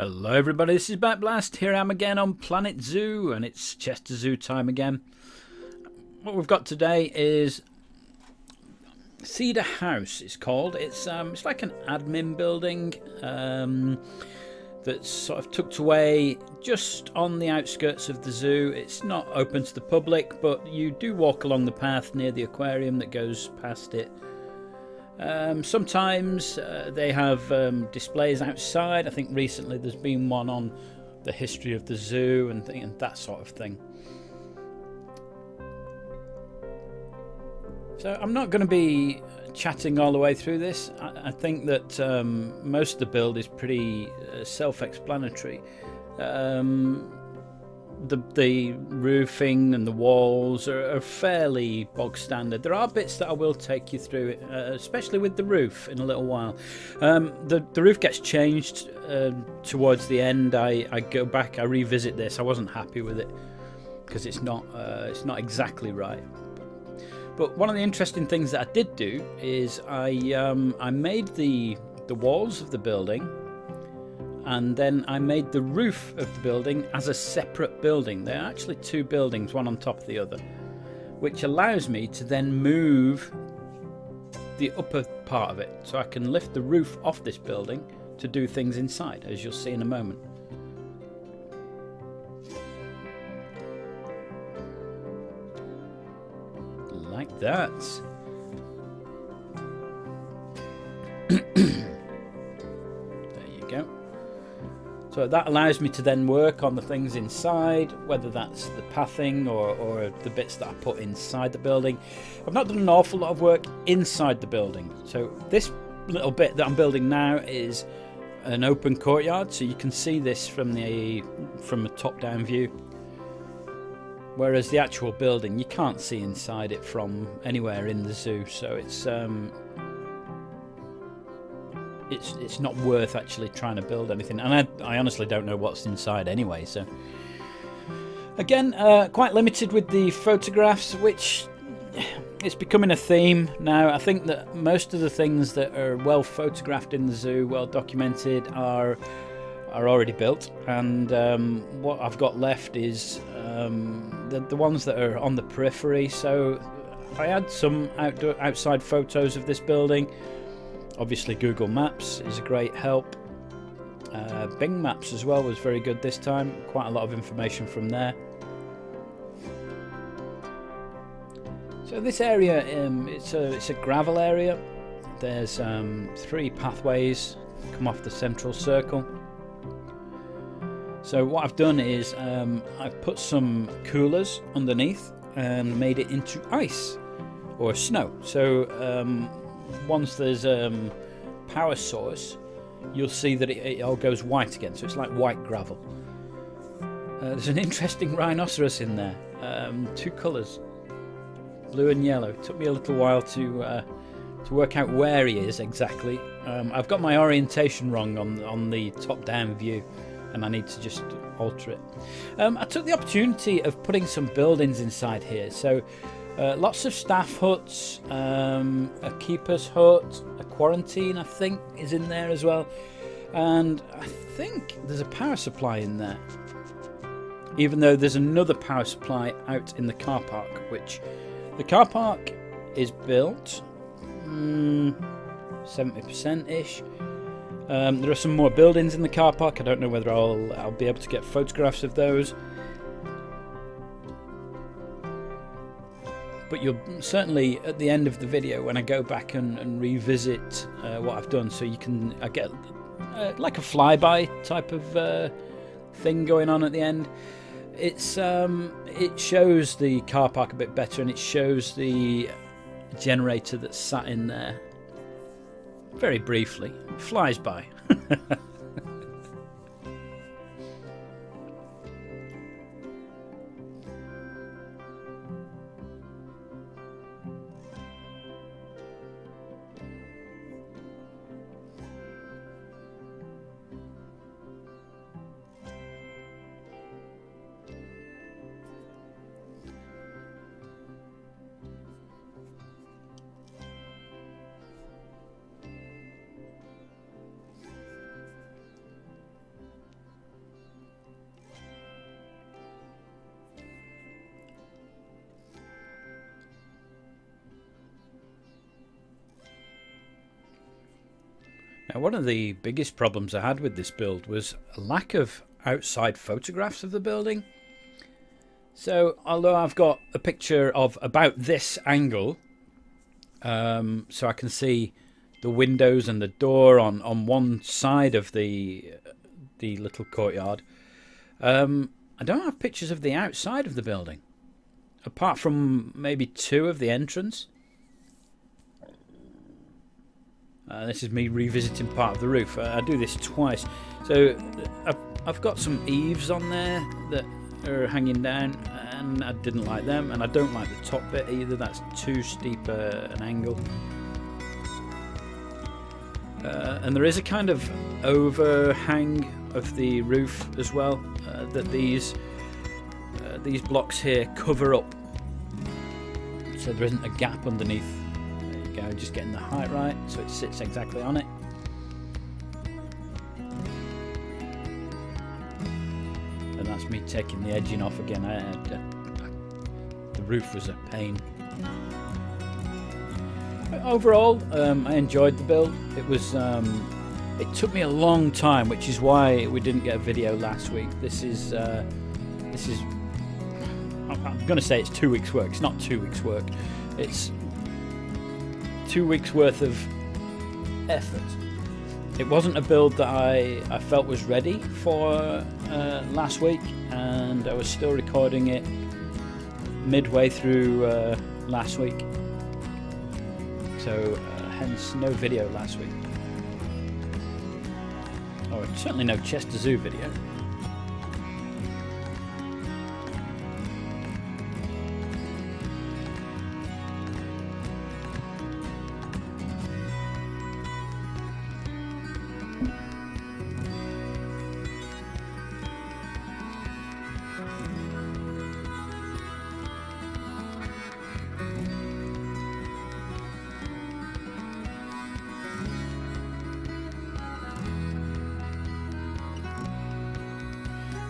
Hello everybody, this is Backblast. Here I am again on Planet Zoo, and it's Chester Zoo time again. What we've got today is Cedar House, it's called. It's like an admin building that's sort of tucked away just on the outskirts of the zoo. It's not open to the public, but you do walk along the path near the aquarium that goes past it. Sometimes they have displays outside. I think recently there's been one on the history of the zoo and that sort of thing. So I'm not going to be chatting all the way through this. I think that most of the build is pretty self-explanatory. The roofing and the walls are fairly bog standard. There are bits that I will take you through, especially with the roof in a little while. The roof gets changed towards the end. I go back, I revisit this. I wasn't happy with it because it's not exactly right. But one of the interesting things that I did do is I made the walls of the building, and then I made the roof of the building as a separate building. They're actually two buildings, one on top of the other, which allows me to then move the upper part of it. So I can lift the roof off this building to do things inside, as you'll see in a moment. Like that. So that allows me to then work on the things inside, whether that's the pathing or the bits that I put inside the building. I've not done an awful lot of work inside the building. So this little bit that I'm building now is an open courtyard, so you can see this from a top-down view. Whereas the actual building, you can't see inside it from anywhere in the zoo, so it's not worth actually trying to build anything, and I honestly don't know what's inside anyway. So again, quite limited with the photographs, which it's becoming a theme now. I think that most of the things that are well photographed in the zoo, well documented, are already built, and what I've got left is the ones that are on the periphery. So I had some outside photos of this building. Obviously Google Maps is a great help. Bing Maps as well was very good this time. Quite a lot of information from there. So this area, it's a gravel area. There's 3 pathways come off the central circle. So what I've done is I've put some coolers underneath and made it into ice or snow. So once there's power source, you'll see that it all goes white again, so it's like white gravel. There's an interesting rhinoceros in there, 2 colours, blue and yellow. It took me a little while to work out where he is exactly. I've got my orientation wrong on the top-down view, and I need to just alter it. I took the opportunity of putting some buildings inside here, so lots of staff huts, a keeper's hut, a quarantine I think is in there as well, and I think there's a power supply in there, even though there's another power supply out in the car park, which the car park is built 70%-ish. There are some more buildings in the car park. I don't know whether I'll be able to get photographs of those. But you'll certainly, at the end of the video, when I go back and revisit what I've done, so you can get like a flyby type of thing going on at the end. It shows the car park a bit better, and it shows the generator that's sat in there very briefly. It flies by. Now, one of the biggest problems I had with this build was a lack of outside photographs of the building. So, although I've got a picture of about this angle, so I can see the windows and the door on one side of the little courtyard, I don't have pictures of the outside of the building, apart from maybe 2 of the entrance. This is me revisiting part of the roof. I do this twice. So I've got some eaves on there that are hanging down, and I didn't like them, and I don't like the top bit either. That's too steep an angle. And there is a kind of overhang of the roof as well that these blocks here cover up, so there isn't a gap underneath. There you go, just getting the height right so it sits exactly on it. And that's me taking the edging off again. The roof was a pain. But overall, I enjoyed the build. It was it took me a long time, which is why we didn't get a video last week. This is I'm going to say it's 2 weeks work. It's not 2 weeks work. It's 2 weeks worth of effort. It wasn't a build that I felt was ready for last week, and I was still recording it midway through last week. So hence no video last week. Or certainly no Chester Zoo video.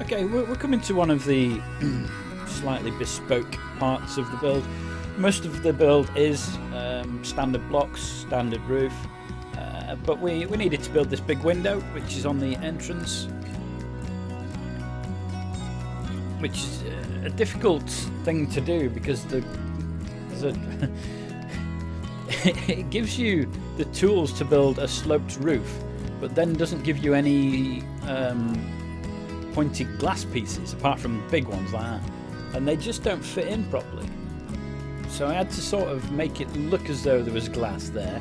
Okay, we're coming to one of the slightly bespoke parts of the build. Most of the build is standard blocks, standard roof, but we needed to build this big window, which is on the entrance, which is a difficult thing to do because it gives you the tools to build a sloped roof, but then doesn't give you any pointed glass pieces apart from big ones like that, and they just don't fit in properly. So I had to sort of make it look as though there was glass there.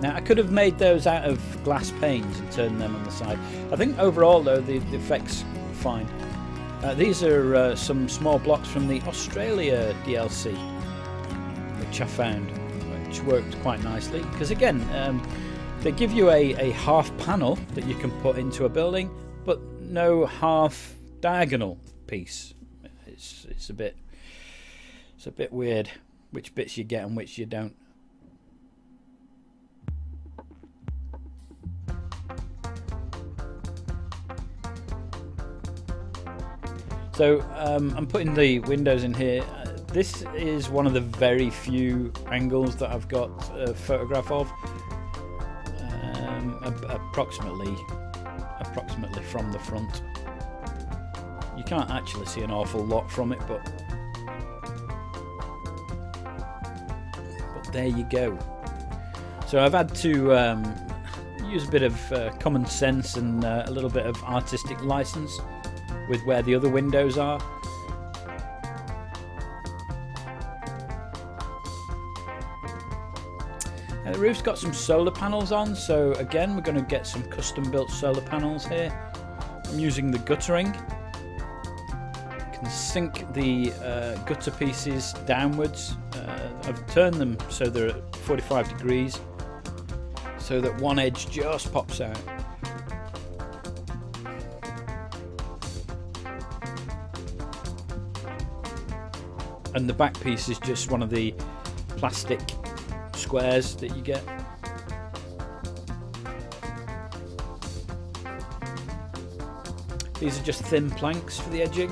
Now I could have made those out of glass panes and turned them on the side. I think overall though the effects are fine. These are some small blocks from the Australia DLC, which I found, which worked quite nicely because again they give you a half panel that you can put into a building, but no half diagonal piece. It's a bit weird which bits you get and which you don't. So I'm putting the windows in here. This is one of the very few angles that I've got a photograph of. Approximately from the front. You can't actually see an awful lot from it, but there you go. So I've had to use a bit of common sense and a little bit of artistic license with where the other windows are. The roof's got some solar panels on, so again we're going to get some custom built solar panels here. I'm using the guttering. You can sink the gutter pieces downwards. I've turned them so they're at 45 degrees so that one edge just pops out. And the back piece is just one of the plastic squares that you get. These are just thin planks for the edging.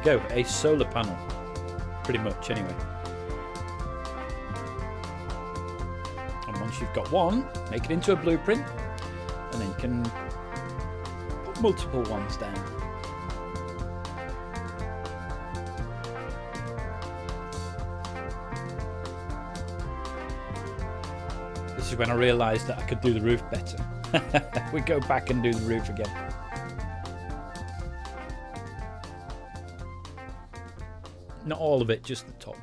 go, a solar panel. Pretty much, anyway. And once you've got one, make it into a blueprint, and then you can put multiple ones down. This is when I realised that I could do the roof better. We go back and do the roof again. Not all of it, just the top.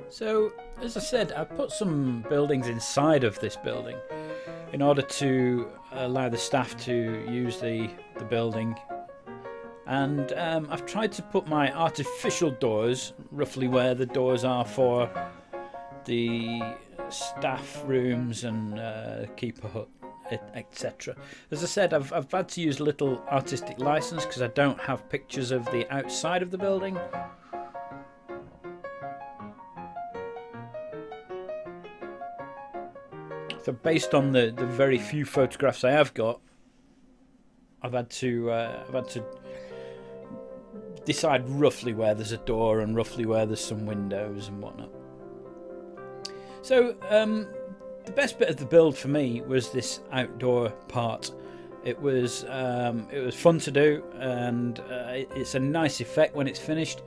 So, as I said, I put some buildings inside of this building in order to allow the staff to use the building. And I've tried to put my artificial doors roughly where the doors are for the staff rooms and keeper hut, etc. As I said, I've had to use a little artistic license because I don't have pictures of the outside of the building. So based on the very few photographs I have got, I've had to decide roughly where there's a door and roughly where there's some windows and whatnot. So the best bit of the build for me was this outdoor part. It was fun to do, and it's a nice effect when it's finished.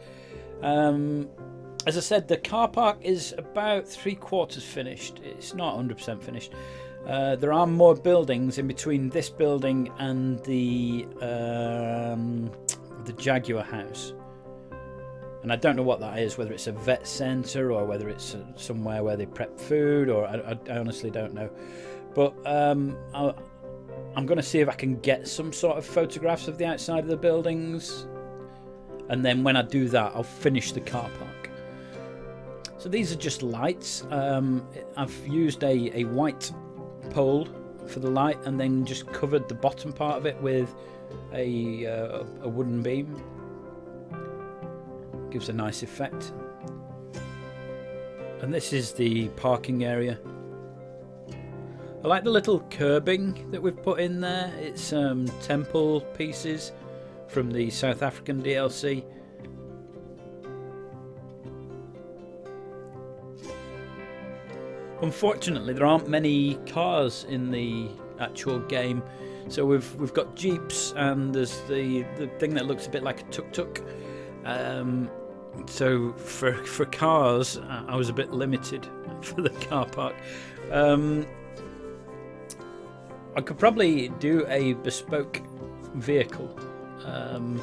As I said, the car park is about 3/4 finished. It's not 100% finished. There are more buildings in between this building and the Jaguar house. And I don't know what that is, whether it's a vet centre or whether it's somewhere where they prep food, or I honestly don't know. But I'm going to see if I can get some sort of photographs of the outside of the buildings. And then when I do that, I'll finish the car park. So these are just lights. I've used a white pole for the light and then just covered the bottom part of it with a wooden beam. Gives a nice effect. And this is the parking area. I like the little curbing that we've put in there. It's temple pieces from the South African DLC. Unfortunately, there aren't many cars in the actual game, so we've got jeeps and there's the thing that looks a bit like a tuk-tuk. So for cars, I was a bit limited for the car park. I could probably do a bespoke vehicle, and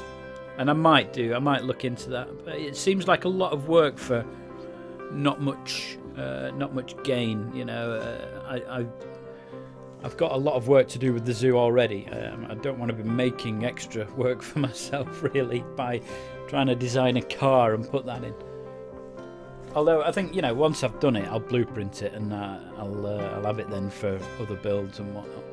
I might look into that. But it seems like a lot of work for not much gain. You know, I've got a lot of work to do with the zoo already. I don't want to be making extra work for myself really by trying to design a car and put that in. Although I think, you know, once I've done it, I'll blueprint it and I'll have it then for other builds and whatnot.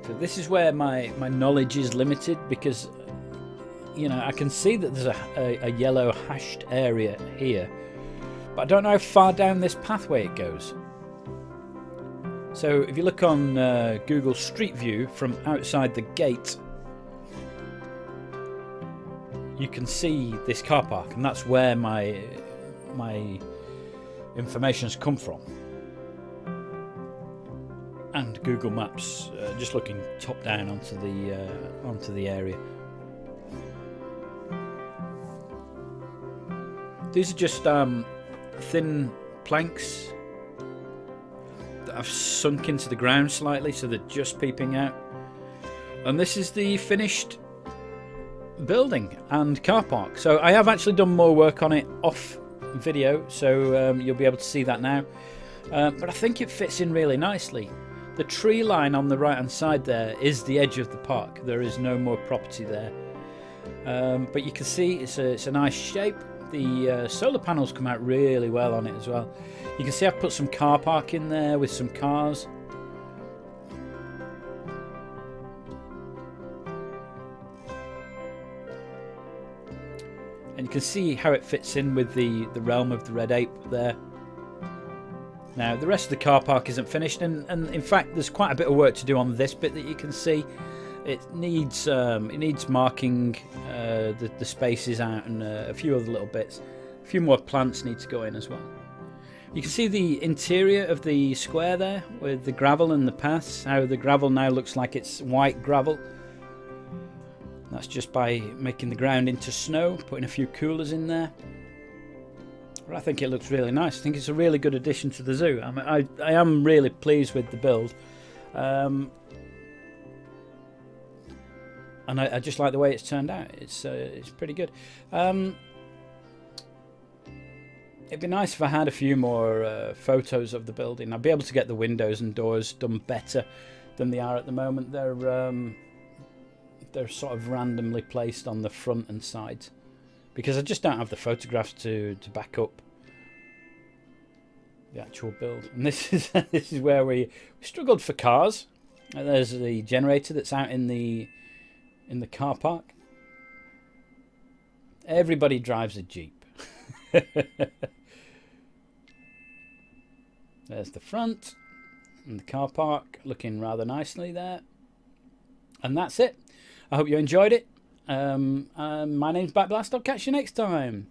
So this is where my knowledge is limited, because, you know, I can see that there's a yellow hashed area here, but I don't know how far down this pathway it goes. So if you look on Google Street View from outside the gate, you can see this car park, and that's where my information's come from. And Google Maps, just looking top down onto the area. These are just thin planks that I've sunk into the ground slightly, so they're just peeping out. And this is the finished building and car park. So I have actually done more work on it off video, so you'll be able to see that now. But I think it fits in really nicely. The tree line on the right hand side there is the edge of the park. There is no more property there. But you can see it's a nice shape. The solar panels come out really well on it as well. You can see I've put some car park in there with some cars. And you can see how it fits in with the realm of the red ape there. Now the rest of the car park isn't finished, and in fact there's quite a bit of work to do on this bit that you can see. It needs marking the spaces out, and a few other little bits. A few more plants need to go in as well. You can see the interior of the square there with the gravel and the paths, how the gravel now looks like it's white gravel. That's just by making the ground into snow, putting a few coolers in there. But I think it looks really nice. I think it's a really good addition to the zoo. I am really pleased with the build. And I just like the way it's turned out. It's pretty good. It'd be nice if I had a few more photos of the building. I'd be able to get the windows and doors done better than they are at the moment. They're sort of randomly placed on the front and sides, because I just don't have the photographs to back up the actual build. And this is where we struggled for cars. There's the generator that's out in the car park. Everybody drives a Jeep. There's the front and the car park looking rather nicely there. And that's it. I hope you enjoyed it. My name's Backblast. I'll catch you next time.